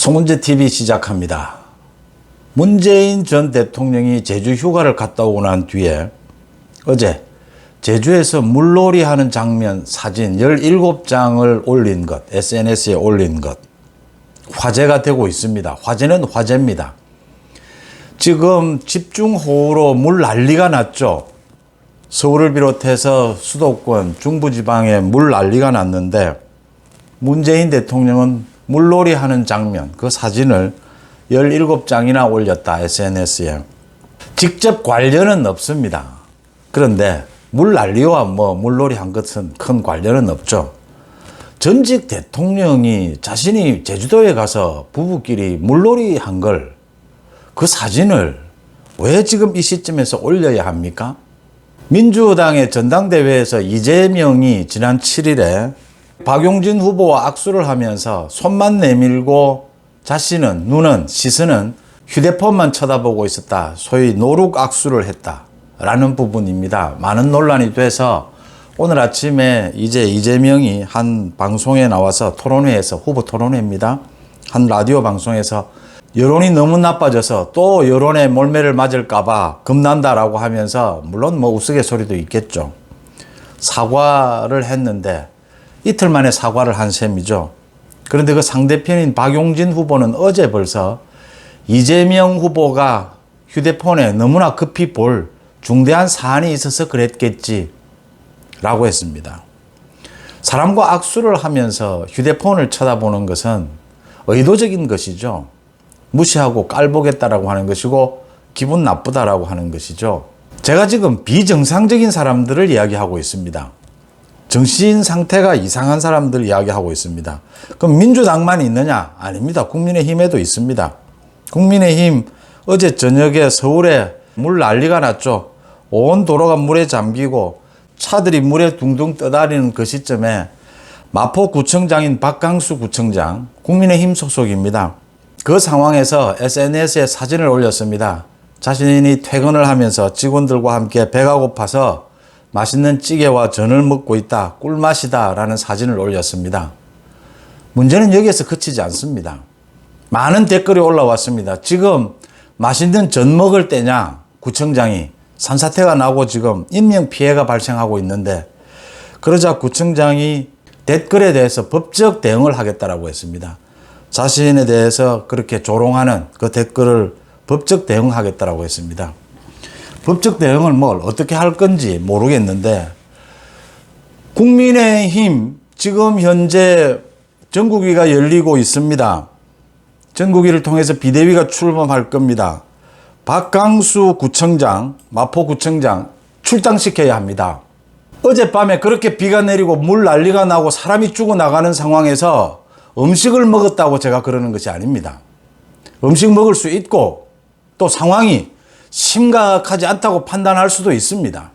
송은재 TV 시작합니다. 문재인 전 대통령이 제주 휴가를 갔다 오고 난 뒤에 어제 제주에서 물놀이 하는 장면 사진 17장을 올린 것, SNS에 올린 것, 화제가 되고 있습니다. 화제는 화제입니다. 지금 집중호우로 물 난리가 났죠. 서울을 비롯해서 수도권, 중부지방에 물 난리가 났는데 문재인 대통령은 물놀이 하는 장면, 그 사진을 17장이나 올렸다, SNS에. 직접 관련은 없습니다. 그런데 물 난리와 물놀이 한 것은 큰 관련은 없죠. 전직 대통령이 자신이 제주도에 가서 부부끼리 물놀이 한 걸, 그 사진을 왜 지금 이 시점에서 올려야 합니까? 민주당의 전당대회에서 이재명이 지난 7일에 박용진 후보와 악수를 하면서 손만 내밀고 자신은, 눈은, 시선은 휴대폰만 쳐다보고 있었다. 소위 노룩 악수를 했다라는 부분입니다. 많은 논란이 돼서 오늘 아침에 이재명이 한 방송에 나와서 토론회에서, 후보 토론회입니다. 한 라디오 방송에서 여론이 너무 나빠져서 또 여론에 몰매를 맞을까봐 겁난다라고 하면서, 물론 우스갯소리도 있겠죠. 사과를 했는데 이틀 만에 사과를 한 셈이죠. 그런데 그 상대편인 박용진 후보는 어제 벌써 이재명 후보가 휴대폰에 너무나 급히 볼 중대한 사안이 있어서 그랬겠지 라고 했습니다. 사람과 악수를 하면서 휴대폰을 쳐다보는 것은 의도적인 것이죠. 무시하고 깔보겠다라고 하는 것이고 기분 나쁘다라고 하는 것이죠. 제가 지금 비정상적인 사람들을 이야기하고 있습니다. 정신 상태가 이상한 사람들 이야기하고 있습니다. 그럼 민주당만 있느냐? 아닙니다. 국민의힘에도 있습니다. 국민의힘 어제 저녁에 서울에 물 난리가 났죠. 온 도로가 물에 잠기고 차들이 물에 둥둥 떠다니는 그 시점에 마포구청장인 박강수 구청장, 국민의힘 소속입니다. 그 상황에서 SNS에 사진을 올렸습니다. 자신이 퇴근을 하면서 직원들과 함께 배가 고파서 맛있는 찌개와 전을 먹고 있다, 꿀맛이다 라는 사진을 올렸습니다. 문제는 여기에서 그치지 않습니다. 많은 댓글이 올라왔습니다. 지금 맛있는 전 먹을 때냐? 구청장이 산사태가 나고 지금 인명피해가 발생하고 있는데, 그러자 구청장이 댓글에 대해서 법적 대응을 하겠다라고 했습니다. 자신에 대해서 그렇게 조롱하는 그 댓글을 법적 대응하겠다라고 했습니다. 법적 대응을 어떻게 할 건지 모르겠는데, 국민의힘 지금 현재 전국위가 열리고 있습니다. 전국위를 통해서 비대위가 출범할 겁니다. 박강수 구청장, 마포구청장 출당시켜야 합니다. 어젯밤에 그렇게 비가 내리고 물 난리가 나고 사람이 죽어나가는 상황에서 음식을 먹었다고 제가 그러는 것이 아닙니다. 음식 먹을 수 있고 또 상황이 심각하지 않다고 판단할 수도 있습니다.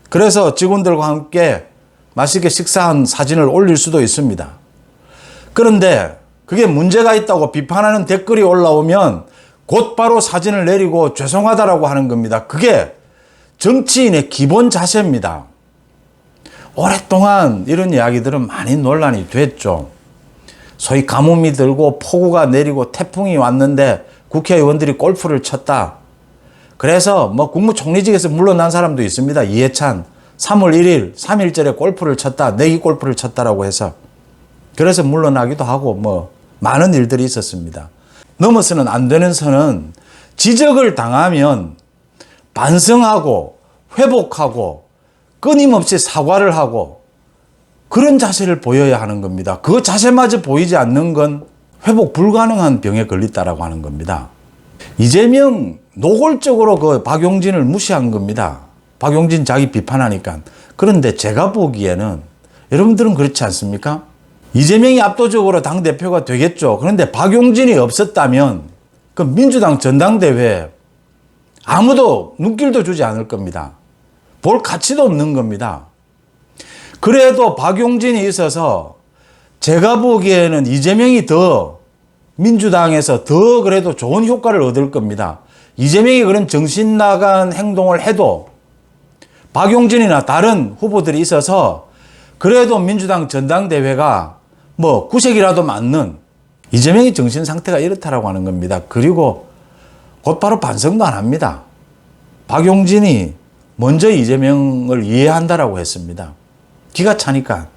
그래서 직원들과 함께 맛있게 식사한 사진을 올릴 수도 있습니다. 그런데 그게 문제가 있다고 비판하는 댓글이 올라오면 곧바로 사진을 내리고 죄송하다라고 하는 겁니다. 그게 정치인의 기본 자세입니다. 오랫동안 이런 이야기들은 많이 논란이 됐죠. 소위 가뭄이 들고 폭우가 내리고 태풍이 왔는데 국회의원들이 골프를 쳤다. 그래서 국무총리직에서 물러난 사람도 있습니다. 이해찬 3월 1일 3.1절에 골프를 쳤다. 내기 골프를 쳤다라고 해서. 그래서 물러나기도 하고 많은 일들이 있었습니다. 넘어서는 안 되는 선은 지적을 당하면 반성하고 회복하고 끊임없이 사과를 하고 그런 자세를 보여야 하는 겁니다. 그 자세마저 보이지 않는 건 회복 불가능한 병에 걸렸다라고 하는 겁니다. 이재명 노골적으로 그 박용진을 무시한 겁니다. 박용진 자기 비판하니까. 그런데 제가 보기에는, 여러분들은 그렇지 않습니까? 이재명이 압도적으로 당대표가 되겠죠. 그런데 박용진이 없었다면 그 민주당 전당대회 아무도 눈길도 주지 않을 겁니다. 볼 가치도 없는 겁니다. 그래도 박용진이 있어서 제가 보기에는 이재명이 더 민주당에서 더 그래도 좋은 효과를 얻을 겁니다. 이재명이 그런 정신 나간 행동을 해도 박용진이나 다른 후보들이 있어서 그래도 민주당 전당대회가 구색이라도 맞는 이재명이 정신 상태가 이렇다라고 하는 겁니다. 그리고 곧바로 반성도 안 합니다. 박용진이 먼저 이재명을 이해한다라고 했습니다. 기가 차니까.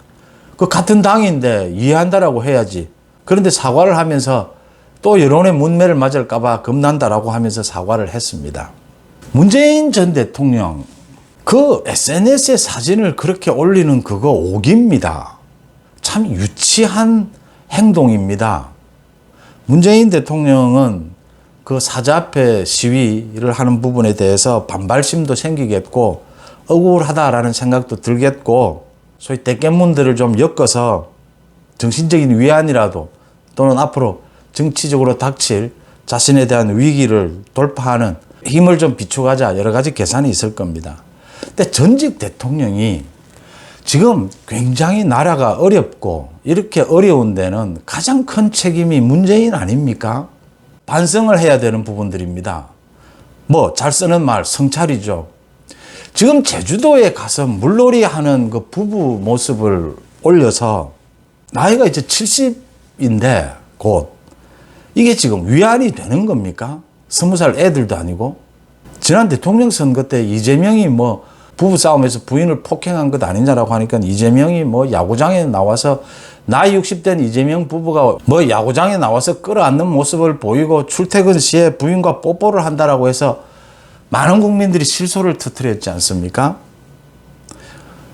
그 같은 당인데 이해한다라고 해야지. 그런데 사과를 하면서 또 여론의 문매를 맞을까봐 겁난다라고 하면서 사과를 했습니다. 문재인 전 대통령 그 SNS에 사진을 그렇게 올리는 그거 오기입니다. 참 유치한 행동입니다. 문재인 대통령은 그 사자 앞에 시위를 하는 부분에 대해서 반발심도 생기겠고 억울하다라는 생각도 들겠고 소위 대깨문들을 좀 엮어서 정신적인 위안이라도 또는 앞으로 정치적으로 닥칠 자신에 대한 위기를 돌파하는 힘을 좀 비춰가자 여러 가지 계산이 있을 겁니다. 근데 전직 대통령이 지금 굉장히 나라가 어렵고 이렇게 어려운 데는 가장 큰 책임이 문재인 아닙니까? 반성을 해야 되는 부분들입니다. 뭐 잘 쓰는 말 성찰이죠. 지금 제주도에 가서 물놀이 하는 그 부부 모습을 올려서 나이가 이제 70인데 곧 이게 지금 위안이 되는 겁니까? 20살 애들도 아니고. 지난 대통령 선거 때 이재명이 뭐 부부싸움에서 부인을 폭행한 것 아니냐라고 하니까 이재명이 뭐 야구장에 나와서 나이 60된 이재명 부부가 뭐 야구장에 나와서 끌어안는 모습을 보이고 출퇴근 시에 부인과 뽀뽀를 한다라고 해서 많은 국민들이 실소를 터뜨렸지 않습니까?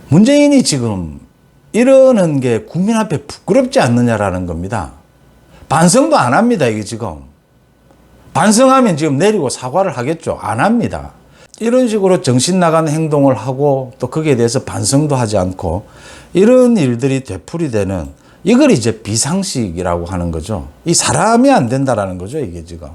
문재인이 지금 이러는 게 국민 앞에 부끄럽지 않느냐라는 겁니다. 반성도 안 합니다, 이게 지금. 반성하면 지금 내리고 사과를 하겠죠. 안 합니다. 이런 식으로 정신 나간 행동을 하고 또 거기에 대해서 반성도 하지 않고 이런 일들이 되풀이되는 이걸 이제 비상식이라고 하는 거죠. 이 사람이 안 된다라는 거죠, 이게 지금.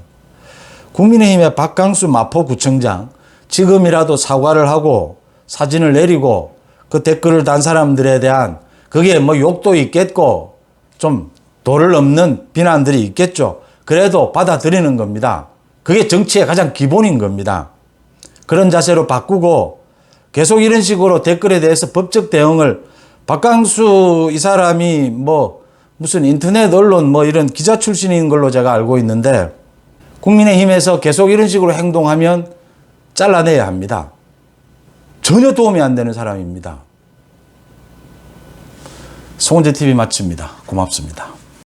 국민의힘의 박강수 마포구청장 지금이라도 사과를 하고 사진을 내리고 그 댓글을 단 사람들에 대한 그게 뭐 욕도 있겠고 좀 도를 넘는 비난들이 있겠죠. 그래도 받아들이는 겁니다. 그게 정치의 가장 기본인 겁니다. 그런 자세로 바꾸고 계속 이런 식으로 댓글에 대해서 법적 대응을 박강수 이 사람이 뭐 무슨 인터넷 언론 뭐 이런 기자 출신인 걸로 제가 알고 있는데 국민의힘에서 계속 이런 식으로 행동하면 잘라내야 합니다. 전혀 도움이 안 되는 사람입니다. 송은재 TV 마칩니다. 고맙습니다.